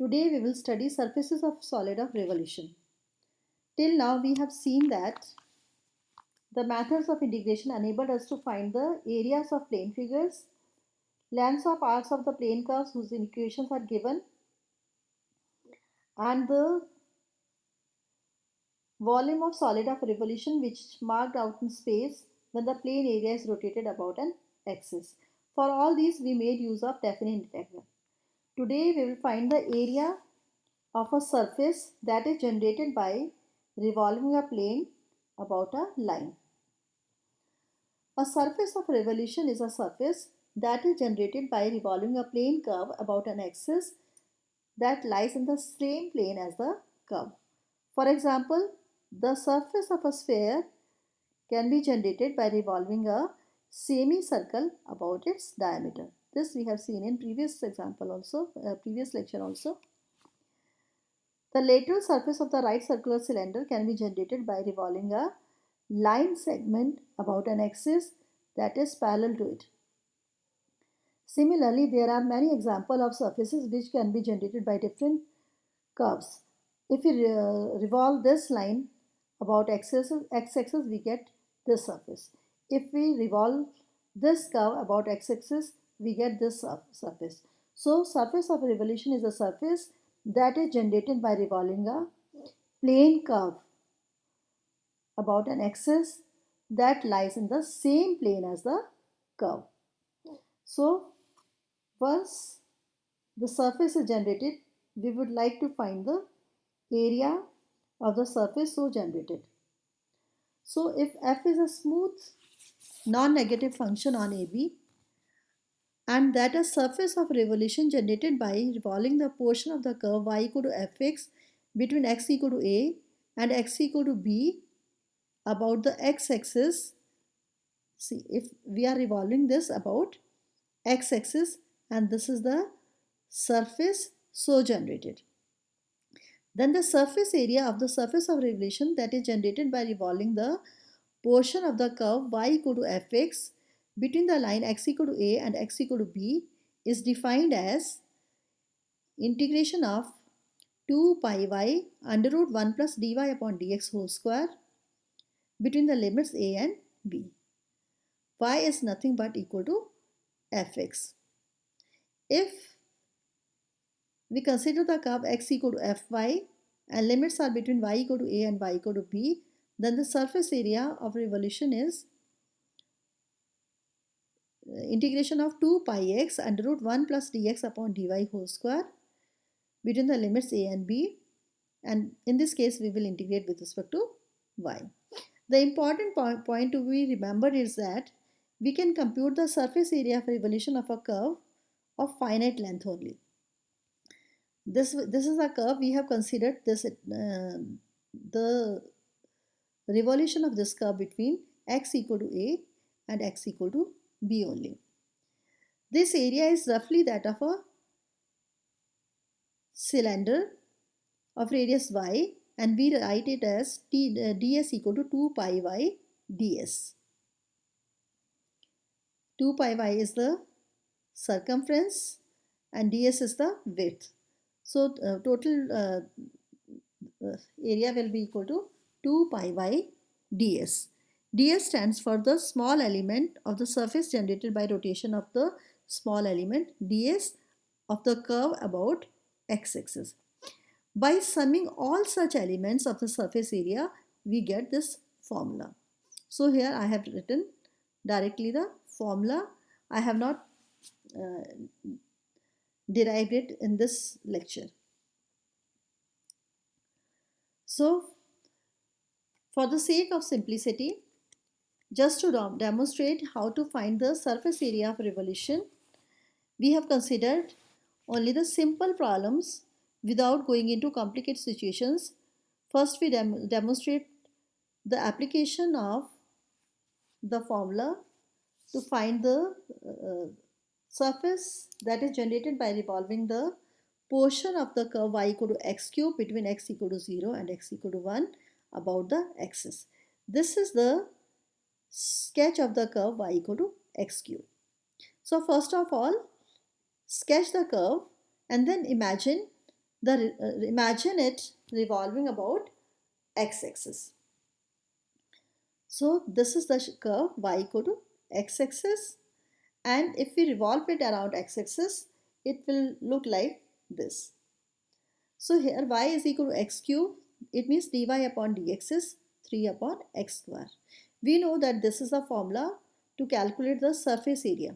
Today we will study surfaces of solid of revolution. Till now we have seen that the methods of integration enabled us to find the areas of plane figures, lengths of arcs of the plane curves whose equations are given, and the volume of solid of revolution which marked out in space when the plane area is rotated about an axis. For all these we made use of definite integral. Today we will find the area of a surface that is generated by revolving a plane about a line. A surface of revolution is a surface that is generated by revolving a plane curve about an axis that lies in the same plane as the curve. For example, the surface of a sphere can be generated by revolving a semicircle about its diameter. This we have seen in previous lecture also. The lateral surface of the right circular cylinder can be generated by revolving a line segment about an axis that is parallel to it. Similarly, there are many examples of surfaces which can be generated by different curves. If we revolve this line about x-axis, we get this surface. If we revolve this curve about x-axis, we get this surface. So, surface of revolution is a surface that is generated by revolving a plane curve about an axis that lies in the same plane as the curve. So, once the surface is generated, we would like to find the area of the surface so generated. So, if f is a smooth non-negative function on AB and that a surface of revolution generated by revolving the portion of the curve y equal to fx between x equal to a and x equal to b about the x-axis. See, if we are revolving this about x-axis and this is the surface so generated, then the surface area of the surface of revolution that is generated by revolving the portion of the curve y equal to fx between the line x equal to a and x equal to b is defined as integration of 2 pi y under root 1 plus dy upon dx whole square between the limits a and b. Y is nothing but equal to fx. If we consider the curve x equal to fy and limits are between y equal to a and y equal to b, then the surface area of revolution is integration of 2 pi x under root 1 plus dx upon dy whole square between the limits a and b, and in this case we will integrate with respect to y. The important point to be remembered is that we can compute the surface area of revolution of a curve of finite length only. This is a curve we have considered this the revolution of this curve between x equal to a and x equal to b only. This area is roughly that of a cylinder of radius y and we write it as ds equal to 2 pi y ds. 2 pi y is the circumference and ds is the width. So total area will be equal to 2 pi y ds. ds stands for the small element of the surface generated by rotation of the small element ds of the curve about x-axis. By summing all such elements of the surface area, we get this formula. So here I have written directly the formula. I have not derived it in this lecture. So for the sake of simplicity, just to demonstrate how to find the surface area of revolution, we have considered only the simple problems without going into complicated situations. First we demonstrate the application of the formula to find the surface that is generated by revolving the portion of the curve y equal to x cube between x equal to 0 and x equal to 1 about the axis. This is the sketch of the curve y equal to x cube. So first of all, sketch the curve and then imagine Imagine it revolving about x-axis. So this is the curve y equal to x-axis, and if we revolve it around x-axis, it will look like this. So here y is equal to x cube. It means dy upon dx is 3 upon x square. We know that this is the formula to calculate the surface area.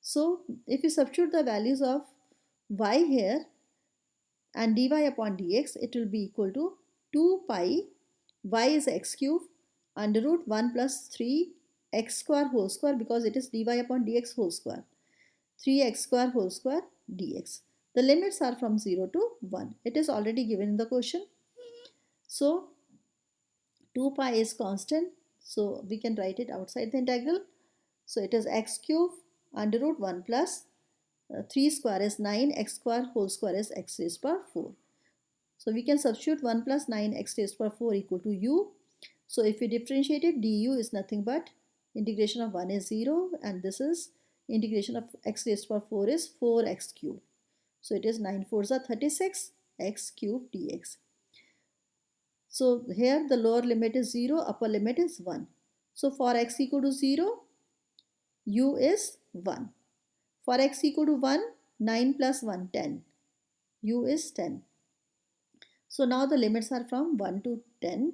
So if you substitute the values of y here and dy upon dx, it will be equal to 2 pi y is x cube under root 1 plus 3 x square whole square, because it is dy upon dx whole square, 3x square whole square dx. The limits are from 0 to 1. It is already given in the question. So 2 pi is constant, so we can write it outside the integral. So it is x cube under root 1 plus 3 square is 9, x square whole square is x raised to power 4. So we can substitute 1 plus 9 x raised to power 4 equal to u. So if we differentiate it, du is nothing but integration of 1 is 0, and this is integration of x raised to power 4 is 4x cube. So it is 9 4s are 36 x cube dx. So here the lower limit is 0, upper limit is 1. So for x equal to 0, u is 1. For x equal to 1, 9 plus 1, 10. U is 10. So now the limits are from 1 to 10.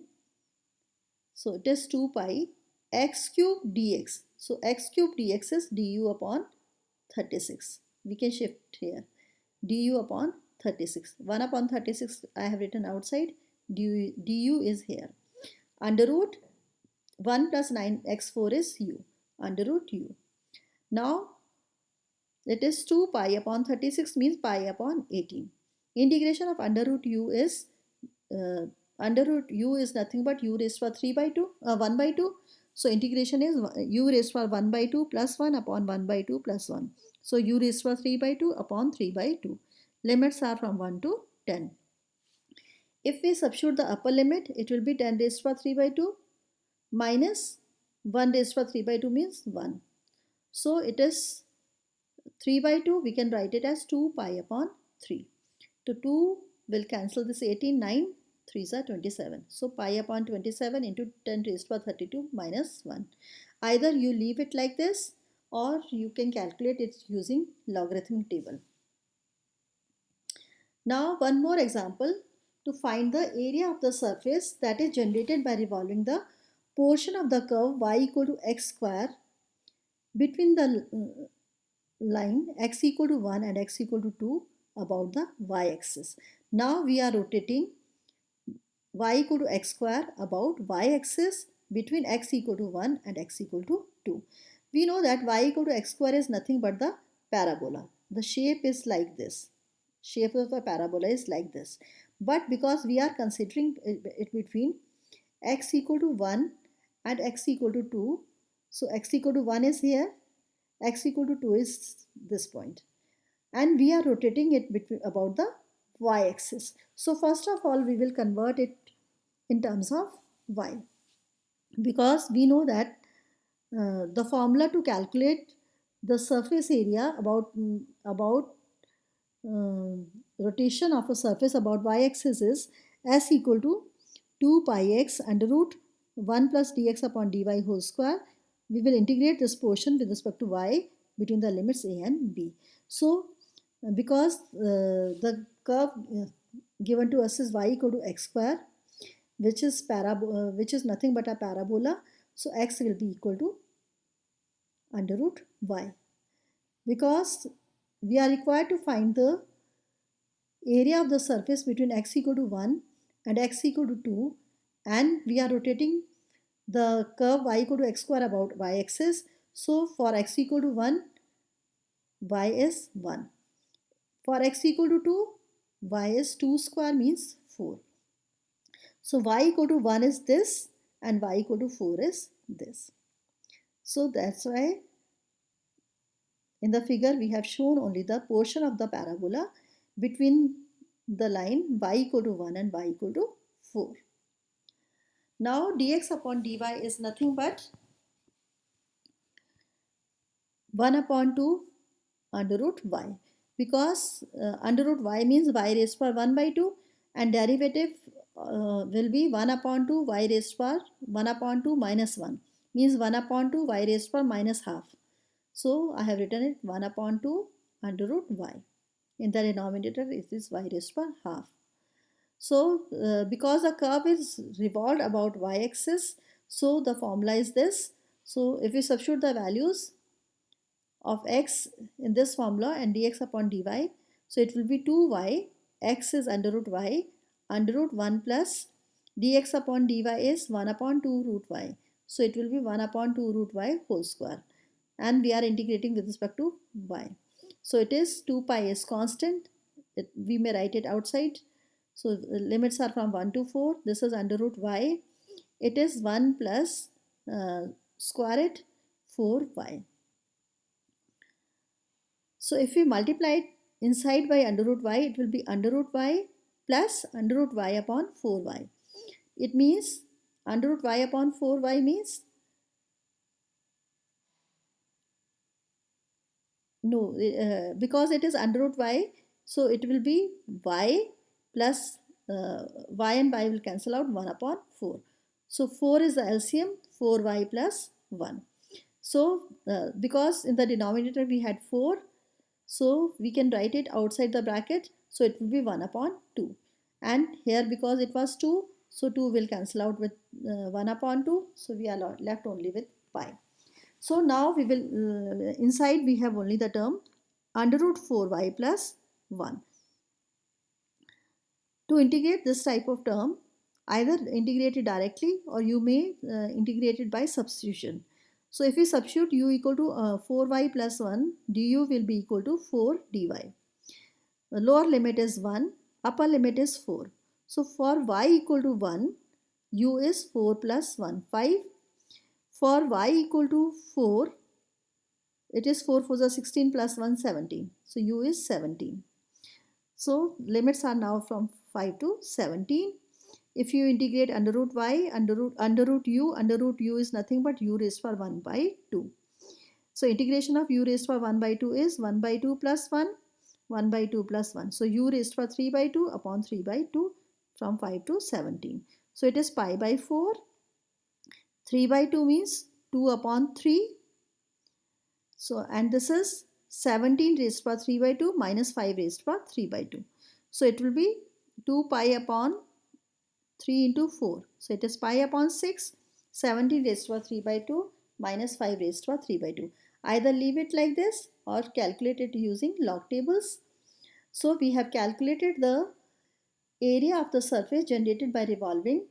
So it is 2 pi x cube dx. So x cube dx is du upon 36. We can shift here. Du upon 36. 1 upon 36 I have written outside. Du is here. Under root 1 plus 9x4 is u. Under root u. Now it is 2 pi upon 36 means pi upon 18. Integration of under root u is nothing but u raised to 3 by 2, 1 by 2. So integration is u raised to 1 by 2 plus 1 upon 1 by 2 plus 1. So u raised to 3 by 2 upon 3 by 2. Limits are from 1 to 10. If we substitute the upper limit, it will be 10 raised to 3 by 2 minus 1 raised to 3 by 2 means 1. So it is 3 by 2, we can write it as 2 pi upon 3. So 2 will cancel this 18, 9, 3s are 27. So pi upon 27 into 10 raised to 32 minus 1. Either you leave it like this or you can calculate it using logarithmic table. Now one more example to find the area of the surface that is generated by revolving the portion of the curve y equal to x square between the line x equal to 1 and x equal to 2 about the y-axis. Now we are rotating y equal to x square about y-axis between x equal to 1 and x equal to 2. We know that y equal to x square is nothing but the parabola. The shape is like this. Shape of the parabola is like this. But because we are considering it between x equal to 1 and x equal to 2, so x equal to 1 is here, x equal to 2 is this point, and we are rotating it between about the y-axis. So first of all we will convert it in terms of y, because we know that the formula to calculate the surface area about rotation of a surface about y-axis is s equal to 2 pi x under root 1 plus dx upon dy whole square. We will integrate this portion with respect to y between the limits a and b. So because the curve given to us is y equal to x square, which is nothing but a parabola, so x will be equal to under root y. Because we are required to find the area of the surface between x equal to 1 and x equal to 2, and we are rotating the curve y equal to x square about y-axis. So for x equal to 1, y is 1. For x equal to 2, y is 2 square means 4. So y equal to 1 is this and y equal to 4 is this. So that's why in the figure we have shown only the portion of the parabola between the line y equal to 1 and y equal to 4. Now dx upon dy is nothing but 1 upon 2 under root y. because under root y means y raised to power 1 by 2, and derivative will be 1 upon 2 y raised to power 1 upon 2 minus 1, means 1 upon 2 y raised to power minus half. So I have written it 1 upon 2 under root y. In the denominator it is y raised to power half. So because the curve is revolved about y-axis, so the formula is this. So if we substitute the values of x in this formula and dx upon dy, so it will be 2y, x is under root y, under root 1 plus dx upon dy is 1 upon 2 root y. So it will be 1 upon 2 root y whole square, and we are integrating with respect to y. So it is 2 pi is constant. We may write it outside. So the limits are from 1 to 4. This is under root y. It is 1 plus square it 4y. So if we multiply it inside by under root y, it will be under root y plus under root y upon 4y. It means under root y upon 4y means, no, because it is under root y, so it will be y plus y and y will cancel out 1 upon 4. So 4 is the LCM, 4y plus 1. So because in the denominator we had 4, so we can write it outside the bracket. So it will be 1 upon 2. And here because it was 2, so 2 will cancel out with 1 upon 2. So we are left only with pi. So now we will, inside we have only the term under root 4y plus 1. To integrate this type of term, either integrate it directly or you may integrate it by substitution. So if we substitute u equal to 4y plus 1, du will be equal to 4 dy. The lower limit is 1, upper limit is 4. So for y equal to 1, u is 4 plus 1, 5. For y equal to 4, it is 4 for the 16 plus 1, 17. So u is 17. So limits are now from 5 to 17. If you integrate under root y, under root u is nothing but u raised to power 1 by 2. So integration of u raised to power 1 by 2 is 1 by 2 plus 1, 1 by 2 plus 1. So u raised to power 3 by 2 upon 3 by 2 from 5 to 17. So it is pi by 4. 3 by 2 means 2 upon 3. So and this is 17 raised to power 3 by 2 minus 5 raised to power 3 by 2. So it will be 2 pi upon 3 into 4. So it is pi upon 6, 17 raised to power 3 by 2 minus 5 raised to power 3 by 2. Either leave it like this or calculate it using log tables. So we have calculated the area of the surface generated by revolving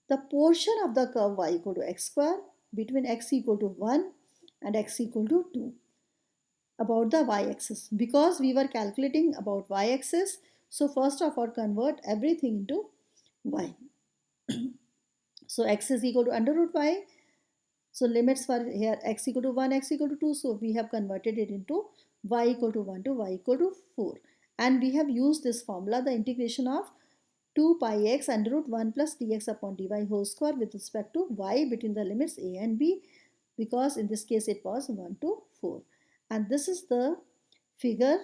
the portion of the curve y equal to x square between x equal to 1 and x equal to 2 about the y-axis. Because we were calculating about y-axis, so first of all convert everything into y. So x is equal to under root y. So limits for here x equal to 1, x equal to 2. So we have converted it into y equal to 1 to y equal to 4. And we have used this formula, the integration of 2 pi x under root 1 plus dx upon dy whole square with respect to y between the limits a and b, because in this case it was 1 to 4. And this is the figure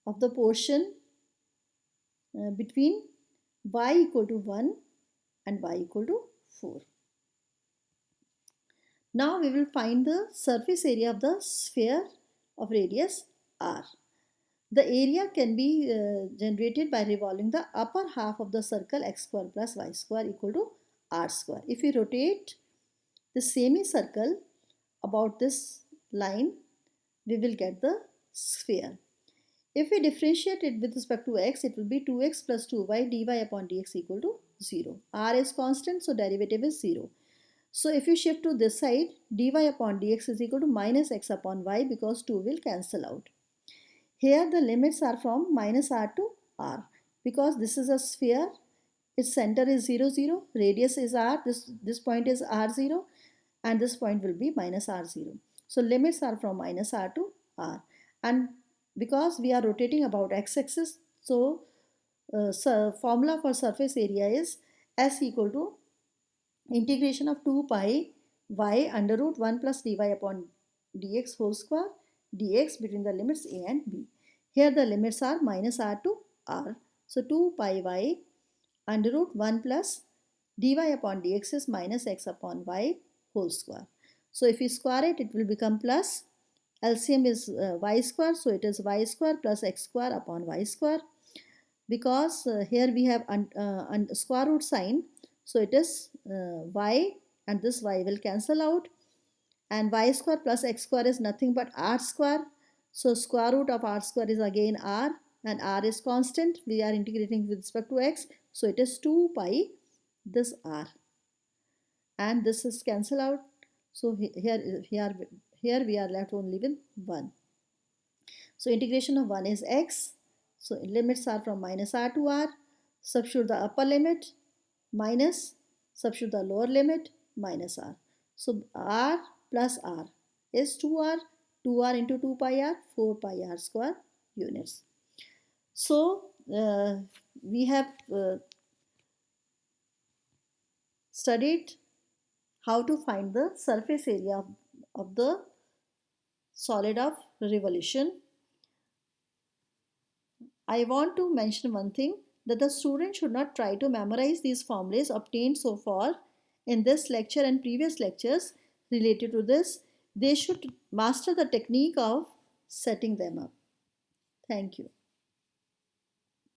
of the portion between y equal to 1 and y equal to 4. Now we will find the surface area of the sphere of radius r. The area can be generated by revolving the upper half of the circle x square plus y square equal to r square. If we rotate the semicircle about this line, we will get the sphere. If we differentiate it with respect to x, it will be 2x plus 2y dy upon dx equal to 0. R is constant, so derivative is 0. So if you shift to this side, dy upon dx is equal to minus x upon y, because 2 will cancel out. Here the limits are from minus r to r, because this is a sphere. Its center is 0, 0, radius is r, this point is r0, and this point will be minus r0. So limits are from minus r to r. And because we are rotating about x-axis, so formula for surface area is s equal to integration of 2 pi y under root 1 plus dy upon dx whole square dx between the limits a and b. Here the limits are minus r to r. So 2 pi y under root 1 plus dy upon dx is minus x upon y whole square. So if we square it, it will become plus. LCM is y square, so it is y square plus x square upon y square. Because here we have square root sign, so it is y, and this y will cancel out, and y square plus x square is nothing but r square. So square root of r square is again r, and r is constant. We are integrating with respect to x, so it is 2 pi this r, and this is cancel out. So here we are left only with 1. So integration of 1 is x. So limits are from minus r to r. Substitute the upper limit minus, substitute the lower limit minus r. So r plus r is 2r. 2r into 2 pi r, 4 pi r square units. So we have studied how to find the surface area of the solid of revolution. I want to mention one thing, that the student should not try to memorize these formulas obtained so far in this lecture and previous lectures related to this. They should master the technique of setting them up. Thank you.